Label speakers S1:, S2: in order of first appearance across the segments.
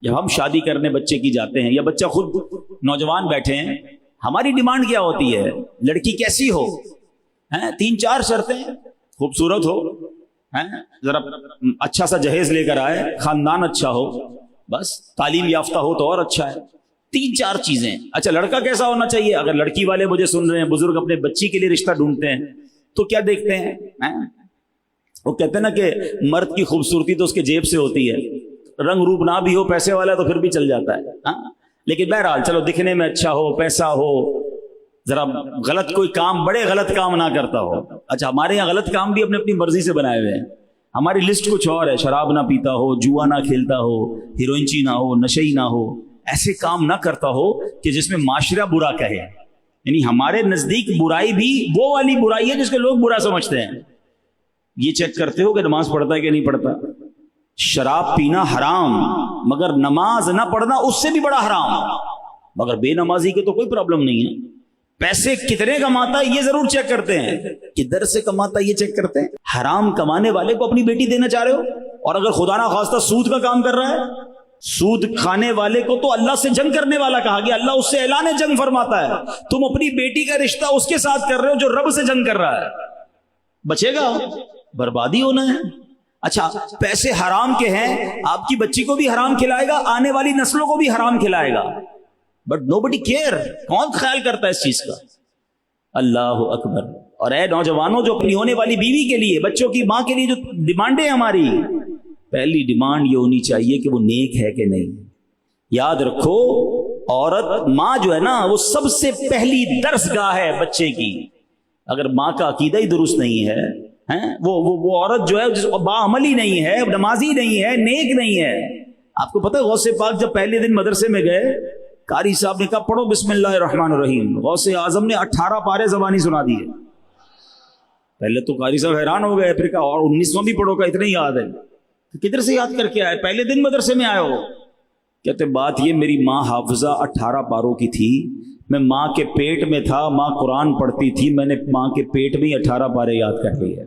S1: جب ہم شادی کرنے بچے کی جاتے ہیں یا بچہ خود نوجوان بیٹھے ہیں، ہماری ڈیمانڈ کیا ہوتی ہے؟ لڑکی کیسی ہو؟ 3-4 شرطیں، خوبصورت ہو، ذرا اچھا سا جہیز لے کر آئے، خاندان اچھا ہو، بس تعلیم یافتہ ہو تو اور اچھا ہے۔ 3-4 چیزیں۔ اچھا لڑکا کیسا ہونا چاہیے؟ اگر لڑکی والے مجھے سن رہے ہیں، بزرگ اپنے بچی کے لیے رشتہ ڈھونڈتے ہیں تو کیا دیکھتے ہیں؟ وہ کہتے ہیں نا کہ مرد کی خوبصورتی تو اس کے جیب سے ہوتی ہے، رنگ روپ نہ بھی ہو، پیسے والا تو پھر بھی چل جاتا ہے، لیکن بہرحال چلو دکھنے میں اچھا ہو، پیسہ ہو، ذرا غلط کوئی کام، بڑے غلط کام نہ کرتا ہو۔ اچھا ہمارے یہاں غلط کام بھی اپنی مرضی سے بنائے ہوئے ہیں، ہماری لسٹ کچھ اور ہے، شراب نہ پیتا ہو، جوا نہ کھیلتا ہو، ہیروئنچی نہ ہو، نشئی نہ ہو، ایسے کام نہ کرتا ہو کہ جس میں معاشرہ برا کہے۔ یعنی ہمارے نزدیک برائی بھی وہ والی برائی ہے جس کو لوگ برا سمجھتے ہیں۔ یہ چیک کرتے ہو کہ نماز پڑھتا ہے کہ نہیں پڑھتا؟ شراب پینا حرام، مگر نماز نہ پڑھنا اس سے بھی بڑا حرام، مگر بے نمازی کے تو کوئی پرابلم نہیں ہے۔ پیسے کتنے کماتا ہے یہ ضرور چیک کرتے ہیں، کدھر سے کماتا ہے یہ چیک کرتے ہیں۔ حرام کمانے والے کو اپنی بیٹی دینا چاہ رہے ہو، اور اگر خدا نہ خواستہ سود کا کام کر رہا ہے، سود کھانے والے کو تو اللہ سے جنگ کرنے والا کہا گیا، اللہ اس سے اعلان جنگ فرماتا ہے۔ تم اپنی بیٹی کا رشتہ اس کے ساتھ کر رہے ہو جو رب سے جنگ کر رہا ہے، بچے گا، بربادی ہونا ہے۔ اچھا پیسے حرام کے ہیں، آپ کی بچی کو بھی حرام کھلائے گا، آنے والی نسلوں کو بھی حرام کھلائے گا، بٹ نوبڈی کیئر، کون خیال کرتا ہے اس چیز کا؟ اللہ اکبر۔ اور اے نوجوانوں جو اپنی ہونے والی بیوی کے لیے، بچوں کی ماں کے لیے جو ڈیمانڈیں ہماری، پہلی ڈیمانڈ یہ ہونی چاہیے کہ وہ نیک ہے کہ نہیں۔ یاد رکھو عورت، ماں جو ہے نا وہ سب سے پہلی درس گاہ ہے بچے کی۔ اگر ماں کا عقیدہ ہی درست نہیں ہے، وہ عورت جو ہے جس باعمل ہی نہیں ہے، نمازی نہیں ہے، نیک نہیں ہے۔ آپ کو پتہ ہے غوث پاک جب پہلے دن مدرسے میں گئے، قاری صاحب نے کہا پڑھو بسم اللہ الرحمن الرحیم، غوث اعظم نے 18 پارے زبانی سنا دیے۔ پہلے تو قاری صاحب حیران ہو گئے، پھر کہا اور 19واں بھی پڑھو، کا اتنا ہی یاد ہے؟ کدھر سے یاد کر کے آئے؟ پہلے دن مدرسے میں آئے ہو؟ کہتے بات یہ میری ماں حافظہ 18 پاروں کی تھی، میں ماں کے پیٹ میں تھا، ماں قرآن پڑھتی تھی، میں نے ماں کے پیٹ میں ہی 18 پارے یاد کر لی ہے۔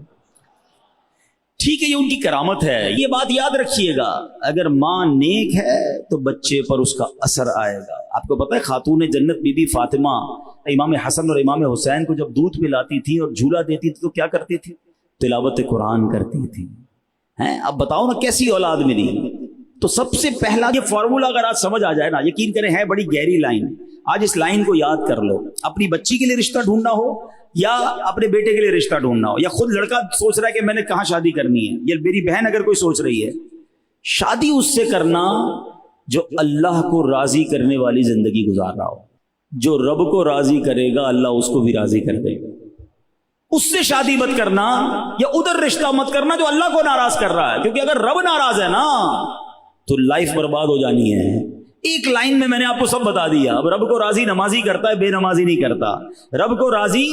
S1: ٹھیک ہے یہ ان کی کرامت ہے، یہ بات یاد رکھیے گا، اگر ماں نیک ہے تو بچے پر اس کا اثر آئے گا۔ آپ کو پتہ ہے خاتون جنت بی بی فاطمہ امام حسن اور امام حسین کو جب دودھ پلاتی تھی اور جھولا دیتی تھی تو کیا کرتی تھی؟ تلاوت قرآن کرتی تھی۔ اب بتاؤ نا کیسی اولاد ملی؟ تو سب سے پہلا یہ فارمولا اگر آج سمجھ آ جائے نا، یقین کریں ہے بڑی گہری لائن، آج اس لائن کو یاد کر لو۔ اپنی بچی کے لیے رشتہ ڈھونڈنا ہو یا اپنے بیٹے کے لیے رشتہ ڈھونڈنا ہو، یا خود لڑکا سوچ رہا ہے کہ میں نے کہاں شادی کرنی ہے، یا میری بہن اگر کوئی سوچ رہی ہے، شادی اس سے کرنا جو اللہ کو راضی کرنے والی زندگی گزار رہا ہو۔ جو رب کو راضی کرے گا اللہ اس کو بھی راضی کر دے گا۔ اس سے شادی مت کرنا، یا ادھر رشتہ مت کرنا جو اللہ کو ناراض کر رہا ہے، کیونکہ اگر رب ناراض ہے نا تو لائف برباد ہو جانی ہے۔ ایک لائن میں نے آپ کو سب بتا دیا۔ اب رب کو راضی نمازی کرتا ہے، بے نمازی نہیں کرتا۔ رب کو راضی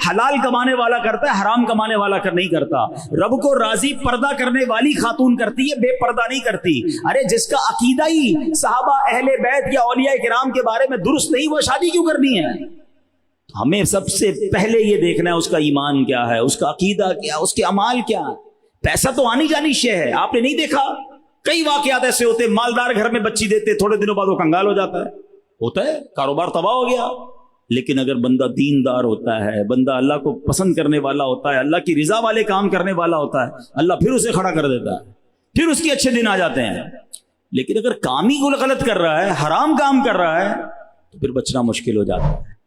S1: حلال کمانے والا کرتا ہے، حرام کمانے والا نہیں کرتا۔ رب کو راضی پردہ کرنے والی خاتون کرتی ہے، بے پردہ نہیں کرتی۔ ارے جس کا عقیدہ ہی صحابہ اہل بیت یا اولیاء کرام کے بارے میں درست نہیں، وہ شادی کیوں کرنی ہے؟ ہمیں سب سے پہلے یہ دیکھنا ہے اس کا ایمان کیا ہے، اس کا عقیدہ کیا، اس کے اعمال کیا۔ پیسہ تو آنی جانی شے ہے، آپ نے نہیں دیکھا کئی واقعات ایسے ہوتے، مالدار گھر میں بچی دیتے، تھوڑے دنوں بعد وہ کنگال ہو جاتا ہے، ہوتا ہے، کاروبار تباہ ہو گیا۔ لیکن اگر بندہ دیندار ہوتا ہے، بندہ اللہ کو پسند کرنے والا ہوتا ہے، اللہ کی رضا والے کام کرنے والا ہوتا ہے، اللہ پھر اسے کھڑا کر دیتا ہے، پھر اس کے اچھے دن آ جاتے ہیں۔ لیکن اگر کام ہی غلط کر رہا ہے، حرام کام کر رہا ہے، تو پھر بچنا مشکل ہو جاتا ہے۔